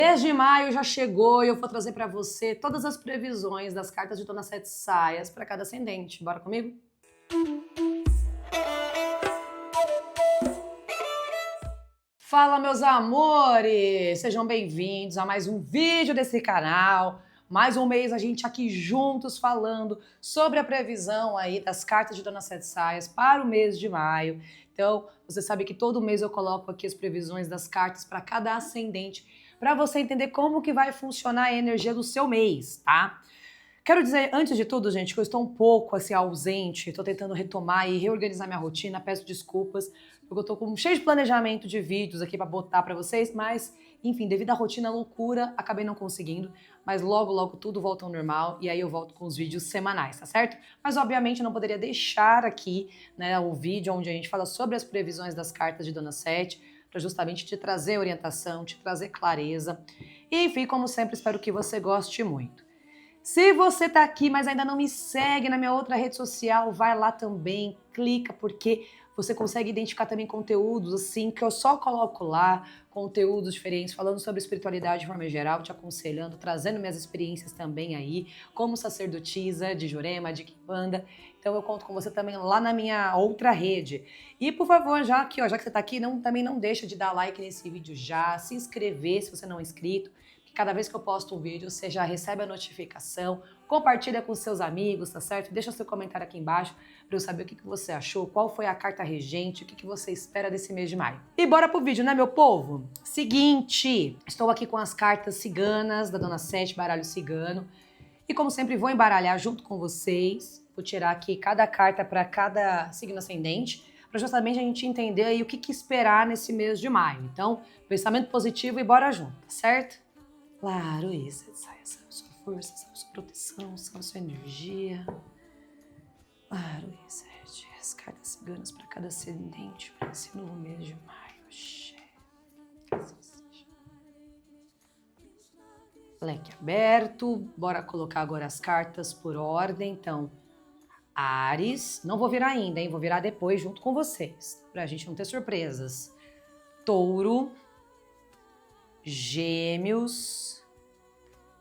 Mês de maio já chegou e eu vou trazer para você todas as previsões das cartas de Dona Sete Saias para cada ascendente. Bora comigo? Fala, meus amores! Sejam bem-vindos a mais um vídeo desse canal. Mais um mês a gente aqui juntos falando sobre a previsão aí das cartas de Dona Sete Saias para o mês de maio. Então, você sabe que todo mês eu coloco aqui as previsões das cartas para cada ascendente, para você entender como que vai funcionar a energia do seu mês, tá? Quero dizer, antes de tudo, gente, que eu estou um pouco assim ausente, estou tentando retomar e reorganizar minha rotina, peço desculpas, porque eu estou cheio de planejamento de vídeos aqui para botar para vocês, mas, enfim, devido à rotina loucura, acabei não conseguindo, mas logo tudo volta ao normal e aí eu volto com os vídeos semanais, tá certo? Mas, obviamente, eu não poderia deixar aqui, né, o vídeo onde a gente fala sobre as previsões das cartas de Dona Sete, para justamente te trazer orientação, te trazer clareza. E, enfim, como sempre, espero que você goste muito. Se você tá aqui, mas ainda não me segue na minha outra rede social, vai lá também, clica, porque você consegue identificar também conteúdos assim, que eu só coloco lá, conteúdos diferentes, falando sobre espiritualidade de forma geral, te aconselhando, trazendo minhas experiências também aí, como sacerdotisa de Jurema, de Quimbanda. Então eu conto com você também lá na minha outra rede. E por favor, já que você tá aqui, também não deixa de dar like nesse vídeo já, se inscrever se você não é inscrito. Cada vez que eu posto um vídeo, você já recebe a notificação, compartilha com seus amigos, tá certo? Deixa seu comentário aqui embaixo para eu saber o que você achou, qual foi a carta regente, o que você espera desse mês de maio. E bora pro vídeo, né, meu povo? Seguinte, estou aqui com as cartas ciganas da Dona Sete, baralho cigano. E como sempre, vou embaralhar junto com vocês. Vou tirar aqui cada carta para cada signo ascendente, para justamente a gente entender aí o que esperar nesse mês de maio. Então, pensamento positivo e bora junto, tá certo? Claro, isso, sabe a sua força, sabe a sua proteção, sabe a sua energia. Claro, isso, as cartas ciganas para cada ascendente, para esse novo mês de maio. Leque aberto, bora colocar agora as cartas por ordem. Então, Áries, não vou virar ainda, hein? Vou virar depois junto com vocês, pra gente não ter surpresas. Touro, Gêmeos,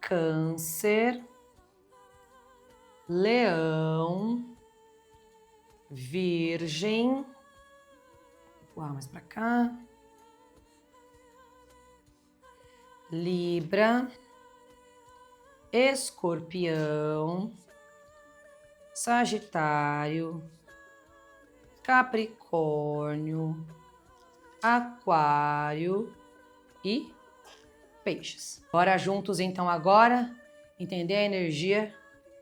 Câncer, Leão, Virgem, vou mais pra cá, Libra, Escorpião, Sagitário, Capricórnio, Aquário e Peixes. Bora juntos então agora entender a energia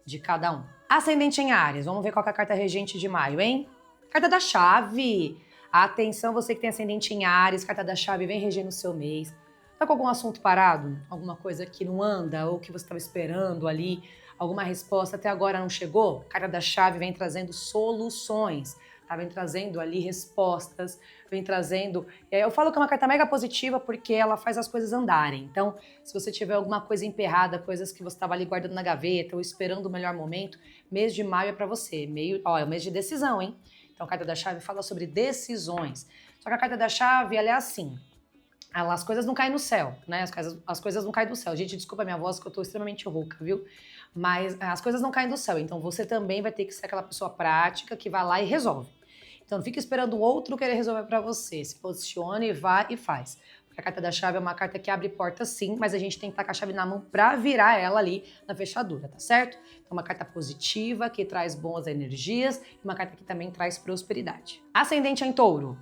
de cada um. Ascendente em Áries, vamos ver qual que é a carta regente de maio, hein? Carta da chave. Atenção, você que tem ascendente em Áries, carta da chave vem regendo o seu mês. Tá com algum assunto parado? Alguma coisa que não anda ou que você estava esperando ali? Alguma resposta até agora não chegou? Carta da chave vem trazendo soluções. Tá, vem trazendo ali respostas, vem trazendo... Eu falo que é uma carta mega positiva porque ela faz as coisas andarem. Então, se você tiver alguma coisa emperrada, coisas que você estava ali guardando na gaveta ou esperando o melhor momento, mês de maio é para você. É o mês de decisão, hein? Então, a carta da chave fala sobre decisões. Só que a carta da chave, ela é assim... As coisas não caem no céu, né? As coisas não caem do céu. Gente, desculpa a minha voz que eu tô extremamente rouca, viu? Mas as coisas não caem do céu. Então, você também vai ter que ser aquela pessoa prática que vai lá e resolve. Então, não fica esperando o outro querer resolver para você. Se posicione, vá e faz. Porque a carta da chave é uma carta que abre porta sim, mas a gente tem que estar com a chave na mão para virar ela ali na fechadura, tá certo? É uma carta positiva, que traz boas energias, e uma carta que também traz prosperidade. Ascendente em Touro.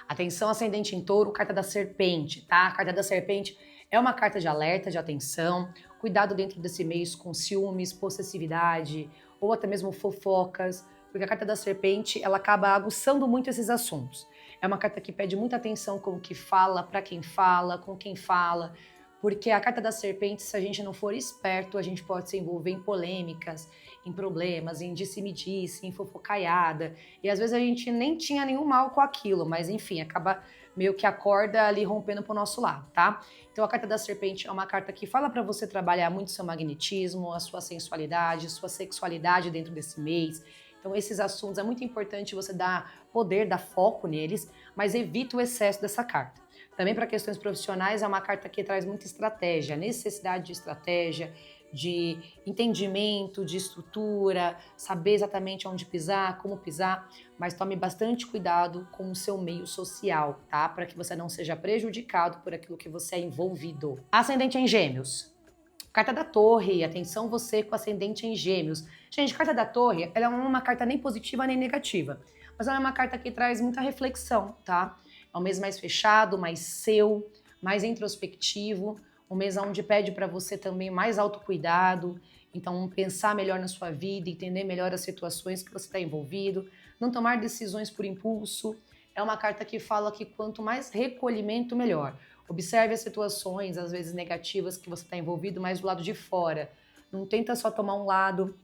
Atenção, ascendente em Touro, carta da serpente, tá? A carta da serpente é uma carta de alerta, de atenção. Cuidado dentro desse mês com ciúmes, possessividade ou até mesmo fofocas, porque a carta da serpente, ela acaba aguçando muito esses assuntos. É uma carta que pede muita atenção com o que fala, para quem fala, com quem fala, porque a carta da serpente, se a gente não for esperto, a gente pode se envolver em polêmicas, em problemas, em disse-me-disse, em fofocaiada, e às vezes a gente nem tinha nenhum mal com aquilo, mas enfim, acaba meio que a corda ali rompendo pro nosso lado, tá? Então a carta da serpente é uma carta que fala para você trabalhar muito seu magnetismo, a sua sensualidade, sua sexualidade dentro desse mês. Então esses assuntos é muito importante você dar poder, dar foco neles, mas evita o excesso dessa carta. Também para questões profissionais é uma carta que traz muita estratégia, necessidade de estratégia, de entendimento, de estrutura, saber exatamente onde pisar, como pisar, mas tome bastante cuidado com o seu meio social, tá? Para que você não seja prejudicado por aquilo que você é envolvido. Ascendente em Gêmeos. Carta da Torre, atenção você com ascendente em Gêmeos. Gente, carta da Torre, ela não é uma carta nem positiva nem negativa, mas ela é uma carta que traz muita reflexão, tá? É um mês mais fechado, mais seu, mais introspectivo, um mês onde pede para você também mais autocuidado, então pensar melhor na sua vida, entender melhor as situações que você está envolvido, não tomar decisões por impulso. É uma carta que fala que quanto mais recolhimento, melhor. Observe as situações, às vezes negativas, que você está envolvido, mas do lado de fora. Não tenta só tomar um lado.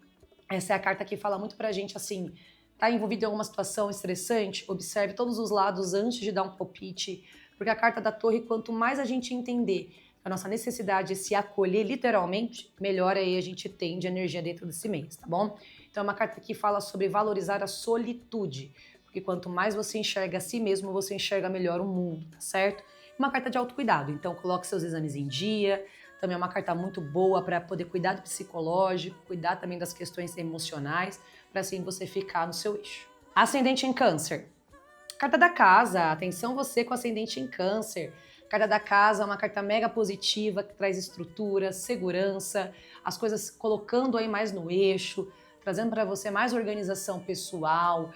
Essa é a carta que fala muito pra gente assim, tá envolvido em alguma situação estressante? Observe todos os lados antes de dar um palpite, porque a carta da Torre, quanto mais a gente entender a nossa necessidade de se acolher literalmente, melhor aí a gente tem de energia dentro desse mês, tá bom? Então é uma carta que fala sobre valorizar a solitude, porque quanto mais você enxerga a si mesmo, você enxerga melhor o mundo, tá certo? Uma carta de autocuidado, então coloque seus exames em dia. Também é uma carta muito boa para poder cuidar do psicológico, cuidar também das questões emocionais, para assim você ficar no seu eixo. Ascendente em Câncer. Carta da Casa, atenção você com ascendente em Câncer. Carta da Casa é uma carta mega positiva, que traz estrutura, segurança, as coisas colocando aí mais no eixo, trazendo para você mais organização pessoal,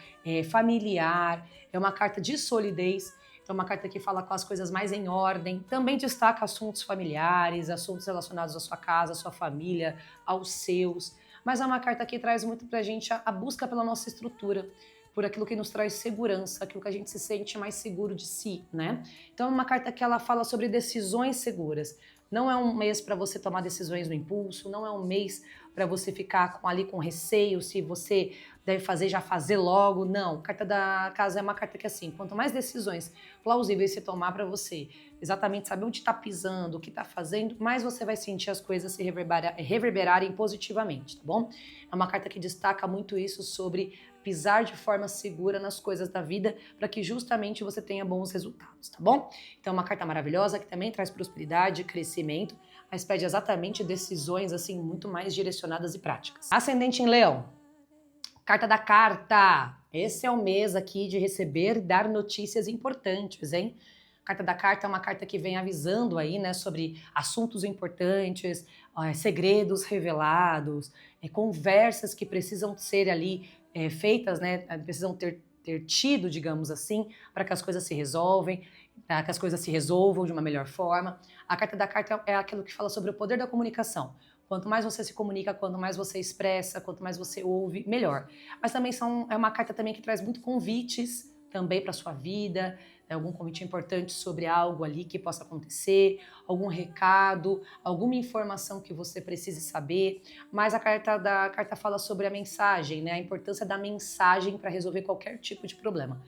familiar. É uma carta de solidez. É uma carta que fala com as coisas mais em ordem, também destaca assuntos familiares, assuntos relacionados à sua casa, à sua família, aos seus. Mas é uma carta que traz muito pra gente a busca pela nossa estrutura, por aquilo que nos traz segurança, aquilo que a gente se sente mais seguro de si, né? Então é uma carta que ela fala sobre decisões seguras. Não é um mês para você tomar decisões no impulso, não é um mês para você ficar ali com receio, se você deve fazer, já fazer logo. Não, carta da Casa é uma carta que assim, quanto mais decisões plausíveis você tomar para você, exatamente saber onde está pisando, o que está fazendo, mais você vai sentir as coisas se reverberarem positivamente, tá bom? É uma carta que destaca muito isso sobre pisar de forma segura nas coisas da vida para que justamente você tenha bons resultados, tá bom? Então é uma carta maravilhosa que também traz prosperidade, crescimento, mas pede exatamente decisões assim muito mais direcionadas e práticas. Ascendente em Leão. Carta da Carta. Esse é o mês aqui de receber e dar notícias importantes, hein? Carta da Carta é uma carta que vem avisando aí, né, sobre assuntos importantes, segredos revelados, conversas que precisam ser ali feitas, né, precisam ter tido, digamos assim, para que as coisas se resolvem, para que as coisas se resolvam de uma melhor forma. A Carta da Carta é aquilo que fala sobre o poder da comunicação. Quanto mais você se comunica, quanto mais você expressa, quanto mais você ouve, melhor. Mas também é uma carta também que traz muito convites também para sua vida, algum convite importante sobre algo ali que possa acontecer, algum recado, alguma informação que você precise saber. Mas a carta da carta fala sobre a mensagem, né? A importância da mensagem para resolver qualquer tipo de problema.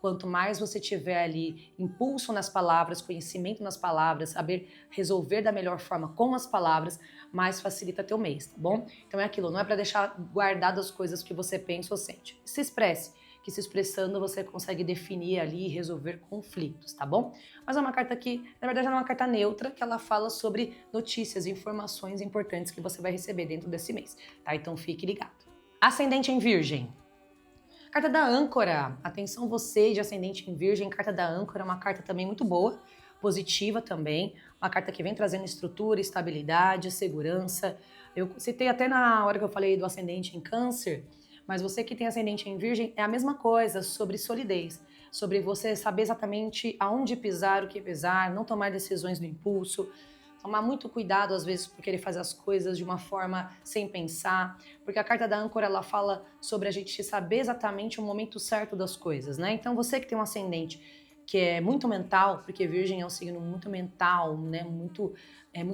Quanto mais você tiver ali impulso nas palavras, conhecimento nas palavras, saber resolver da melhor forma com as palavras, mais facilita teu mês, tá bom? Então é aquilo, não é para deixar guardadas as coisas que você pensa ou sente. Se expresse, que se expressando você consegue definir ali e resolver conflitos, tá bom? Mas é uma carta que, na verdade, é uma carta neutra, que ela fala sobre notícias, informações importantes que você vai receber dentro desse mês, tá? Então fique ligado. Ascendente em Virgem. Carta da Âncora. Atenção você de ascendente em Virgem, carta da Âncora é uma carta também muito boa, positiva também, uma carta que vem trazendo estrutura, estabilidade, segurança. Eu citei até na hora que eu falei do ascendente em Câncer, mas você que tem ascendente em Virgem é a mesma coisa, sobre solidez, sobre você saber exatamente aonde pisar, o que pisar, não tomar decisões no impulso, tomar muito cuidado às vezes por querer fazer as coisas de uma forma sem pensar, porque a carta da Âncora ela fala sobre a gente saber exatamente o momento certo das coisas, né? Então você que tem um ascendente que é muito mental, porque Virgem é um signo muito mental, né? Muito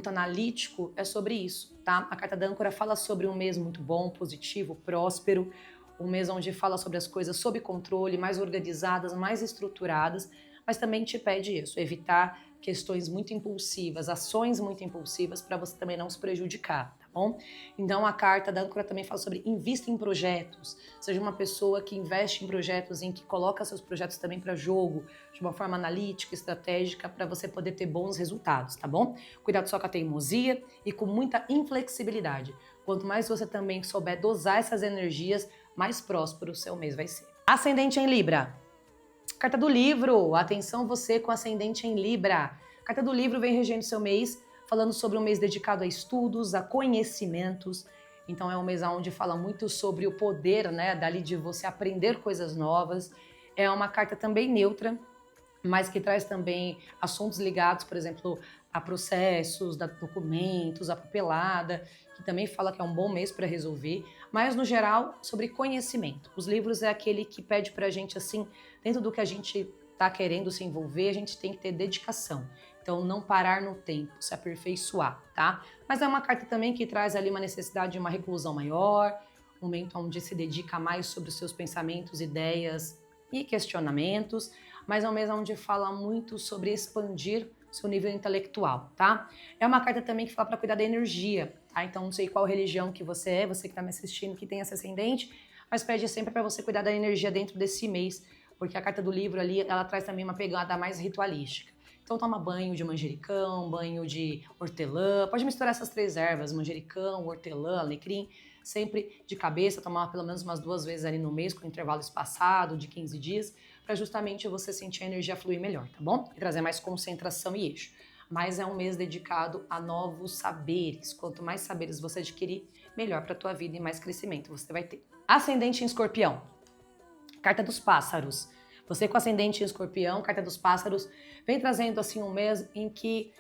analítico, é sobre isso, tá? A carta da Âncora fala sobre um mês muito bom, positivo, próspero, um mês onde fala sobre as coisas sob controle, mais organizadas, mais estruturadas, mas também te pede isso, evitar questões muito impulsivas, ações muito impulsivas para você também não se prejudicar, tá bom? Então a carta da âncora também fala sobre invista em projetos, seja uma pessoa que investe em projetos, em que coloca seus projetos também para jogo, de uma forma analítica, estratégica, para você poder ter bons resultados, tá bom? Cuidado só com a teimosia e com muita inflexibilidade. Quanto mais você também souber dosar essas energias, mais próspero o seu mês vai ser. Ascendente em Libra. Carta do livro, atenção você com ascendente em Libra. Carta do livro vem regendo seu mês, falando sobre um mês dedicado a estudos, a conhecimentos. Então é um mês onde fala muito sobre o poder, né, dali de você aprender coisas novas. É uma carta também neutra, mas que traz também assuntos ligados, por exemplo, a processos, documentos, a papelada, que também fala que é um bom mês para resolver, mas no geral sobre conhecimento. Os livros é aquele que pede para a gente, assim, dentro do que a gente está querendo se envolver, a gente tem que ter dedicação. Então, não parar no tempo, se aperfeiçoar, tá? Mas é uma carta também que traz ali uma necessidade de uma reclusão maior, um momento onde se dedica mais sobre os seus pensamentos, ideias e questionamentos, mas é um mês onde fala muito sobre expandir seu nível intelectual, tá? É uma carta também que fala para cuidar da energia, tá? Então, não sei qual religião que você é, você que está me assistindo, que tem esse ascendente, mas pede sempre para você cuidar da energia dentro desse mês, porque a carta do livro ali, ela traz também uma pegada mais ritualística. Então, toma banho de manjericão, banho de hortelã, pode misturar essas 3 ervas, manjericão, hortelã, alecrim, sempre de cabeça, tomar pelo menos umas 2 vezes ali no mês, com intervalo espaçado de 15 dias, para justamente você sentir a energia fluir melhor, tá bom? E trazer mais concentração e eixo. Mas é um mês dedicado a novos saberes. Quanto mais saberes você adquirir, melhor para a tua vida e mais crescimento você vai ter. Ascendente em Escorpião. Carta dos pássaros. Você com ascendente em Escorpião, carta dos pássaros, vem trazendo assim um mês em que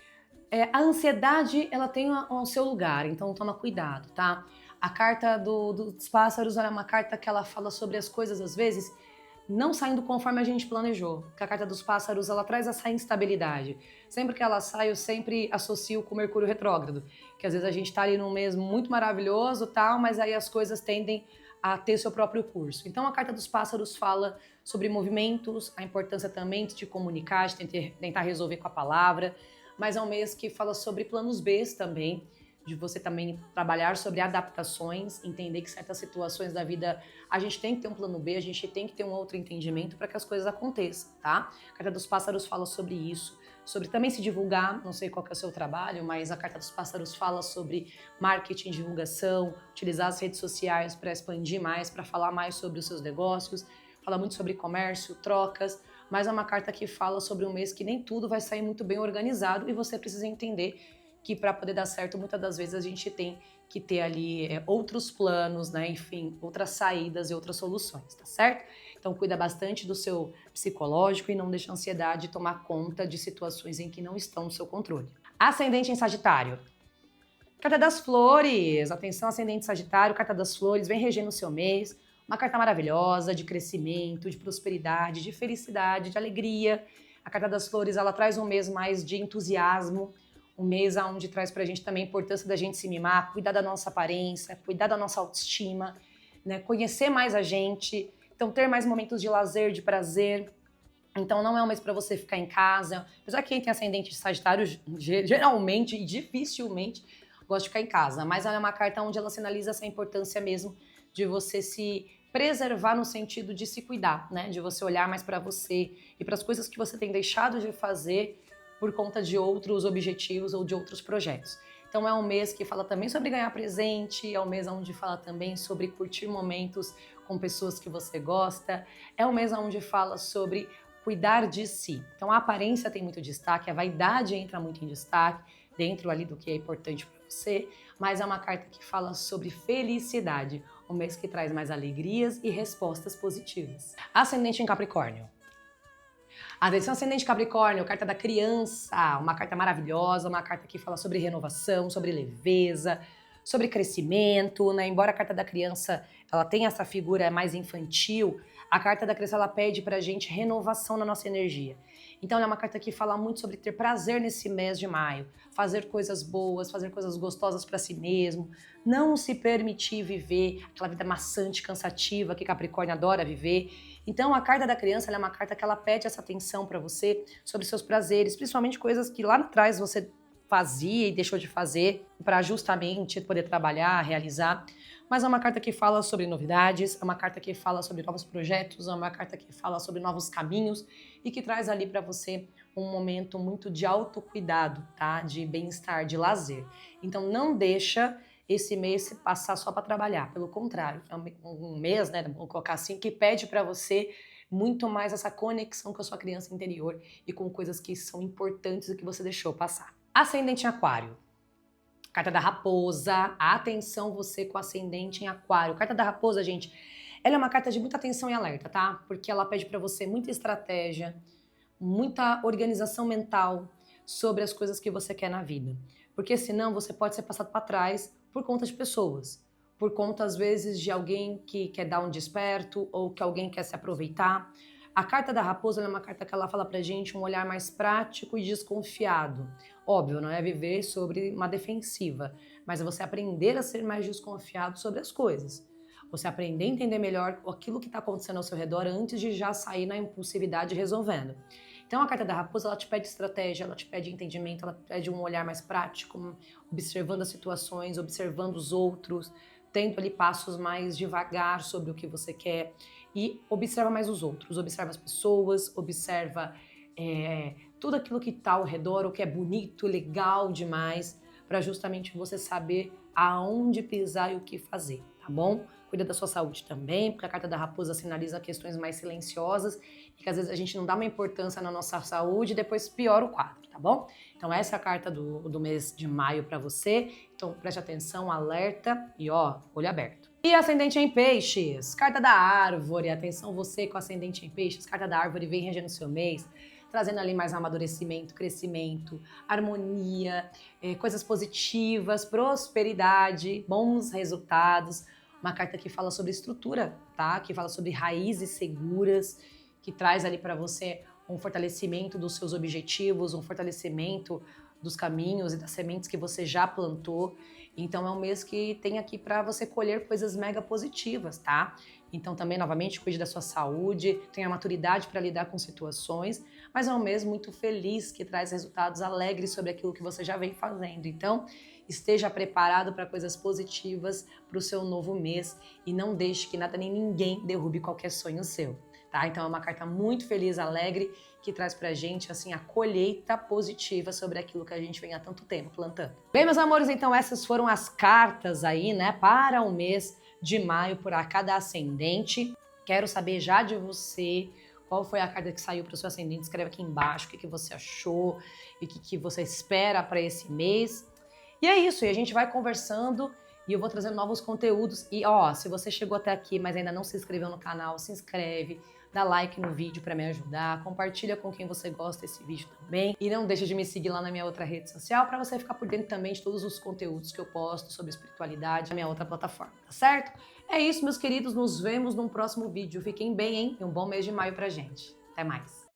a ansiedade ela tem o seu lugar, então toma cuidado, tá? A carta dos pássaros é uma carta que ela fala sobre as coisas, às vezes, não saindo conforme a gente planejou. Porque a carta dos pássaros, ela traz essa instabilidade. Sempre que ela sai, eu sempre associo com o Mercúrio retrógrado. Que às vezes a gente tá ali num mês muito maravilhoso, tal, mas aí as coisas tendem a ter seu próprio curso. Então a carta dos pássaros fala sobre movimentos, a importância também de te comunicar, de tentar resolver com a palavra, mas é um mês que fala sobre planos B também, de você também trabalhar sobre adaptações, entender que certas situações da vida a gente tem que ter um plano B, a gente tem que ter um outro entendimento para que as coisas aconteçam, tá? A Carta dos Pássaros fala sobre isso, sobre também se divulgar, não sei qual que é o seu trabalho, mas a Carta dos Pássaros fala sobre marketing, divulgação, utilizar as redes sociais para expandir mais, para falar mais sobre os seus negócios, fala muito sobre comércio, trocas, mas é uma carta que fala sobre um mês que nem tudo vai sair muito bem organizado e você precisa entender que para poder dar certo, muitas das vezes a gente tem que ter ali outros planos, né? Enfim, outras saídas e outras soluções, tá certo? Então cuida bastante do seu psicológico e não deixa a ansiedade tomar conta de situações em que não estão no seu controle. Ascendente em Sagitário. Carta das Flores. Atenção, ascendente Sagitário, Carta das Flores, vem regendo o seu mês. Uma carta maravilhosa de crescimento, de prosperidade, de felicidade, de alegria. A Carta das Flores, ela traz um mês mais de entusiasmo, um mês onde traz pra gente também a importância da gente se mimar, cuidar da nossa aparência, cuidar da nossa autoestima, né? Conhecer mais a gente, então ter mais momentos de lazer, de prazer. Então não é um mês para você ficar em casa. Apesar que quem tem ascendente de Sagitário, geralmente e dificilmente gosta de ficar em casa, mas ela é uma carta onde ela sinaliza essa importância mesmo de você se preservar no sentido de se cuidar, né? De você olhar mais para você e para as coisas que você tem deixado de fazer por conta de outros objetivos ou de outros projetos. Então é um mês que fala também sobre ganhar presente, é um mês onde fala também sobre curtir momentos com pessoas que você gosta, é um mês onde fala sobre cuidar de si. Então a aparência tem muito destaque, a vaidade entra muito em destaque, dentro ali do que é importante para você, mas é uma carta que fala sobre felicidade, um mês que traz mais alegrias e respostas positivas. Ascendente em Capricórnio. Atenção, ascendente Capricórnio, carta da criança, uma carta maravilhosa, uma carta que fala sobre renovação, sobre leveza, sobre crescimento, né? Embora a carta da criança ela tenha essa figura mais infantil, a carta da criança ela pede pra gente renovação na nossa energia. Então ela é uma carta que fala muito sobre ter prazer nesse mês de maio, fazer coisas boas, fazer coisas gostosas para si mesmo, não se permitir viver aquela vida maçante, cansativa que Capricórnio adora viver. Então a carta da criança ela é uma carta que ela pede essa atenção para você sobre seus prazeres, principalmente coisas que lá atrás você fazia e deixou de fazer para justamente poder trabalhar, realizar. Mas é uma carta que fala sobre novidades, é uma carta que fala sobre novos projetos, é uma carta que fala sobre novos caminhos e que traz ali para você um momento muito de autocuidado, tá? De bem-estar, de lazer. Então não deixa esse mês passar só para trabalhar, pelo contrário, é um mês, né, vamos colocar assim, que pede para você muito mais essa conexão com a sua criança interior e com coisas que são importantes e que você deixou passar. Ascendente em Aquário. Carta da Raposa. Atenção você com ascendente em Aquário. Carta da Raposa, gente, ela é uma carta de muita atenção e alerta, tá? Porque ela pede pra você muita estratégia, muita organização mental sobre as coisas que você quer na vida. Porque senão você pode ser passado pra trás por conta de pessoas. Por conta, às vezes, de alguém que quer dar um desperto ou que alguém quer se aproveitar. A carta da raposa é uma carta que ela fala pra gente um olhar mais prático e desconfiado. Óbvio, não é viver sobre uma defensiva, mas é você aprender a ser mais desconfiado sobre as coisas. Você aprender a entender melhor aquilo que está acontecendo ao seu redor antes de já sair na impulsividade resolvendo. Então a carta da raposa, ela te pede estratégia, ela te pede entendimento, ela pede um olhar mais prático, observando as situações, observando os outros, tendo ali passos mais devagar sobre o que você quer e observa mais os outros, observa as pessoas, observa tudo aquilo que está ao redor, o que é bonito, legal demais, para justamente você saber aonde pisar e o que fazer, tá bom? Cuida da sua saúde também, porque a carta da raposa sinaliza questões mais silenciosas e que às vezes a gente não dá uma importância na nossa saúde e depois piora o quadro, tá bom? Então essa é a carta do mês de maio para você, então preste atenção, alerta e ó, olho aberto. E ascendente em peixes, carta da árvore, atenção você com ascendente em peixes, carta da árvore vem regendo o seu mês, trazendo ali mais amadurecimento, crescimento, harmonia, coisas positivas, prosperidade, bons resultados. Uma carta que fala sobre estrutura, tá? Que fala sobre raízes seguras, que traz ali para você um fortalecimento dos seus objetivos, um fortalecimento dos caminhos e das sementes que você já plantou. Então é um mês que tem aqui para você colher coisas mega positivas, tá? Então também, novamente, cuide da sua saúde, tenha maturidade para lidar com situações, mas é um mês muito feliz, que traz resultados alegres sobre aquilo que você já vem fazendo. Então, esteja preparado para coisas positivas para o seu novo mês e não deixe que nada nem ninguém derrube qualquer sonho seu, tá? Então é uma carta muito feliz, alegre, que traz pra gente, assim, a colheita positiva sobre aquilo que a gente vem há tanto tempo plantando. Bem, meus amores, então essas foram as cartas aí, né, para o mês de maio por cada ascendente. Quero saber já de você qual foi a carta que saiu para o seu ascendente. Escreve aqui embaixo o que você achou e o que você espera para esse mês. E é isso, e a gente vai conversando e eu vou trazendo novos conteúdos. E ó, se você chegou até aqui, mas ainda não se inscreveu no canal, se inscreve, dá like no vídeo para me ajudar, compartilha com quem você gosta desse vídeo também. E não deixa de me seguir lá na minha outra rede social para você ficar por dentro também de todos os conteúdos que eu posto sobre espiritualidade na minha outra plataforma, tá certo? É isso, meus queridos, nos vemos num próximo vídeo. Fiquem bem, hein? E um bom mês de maio pra gente. Até mais!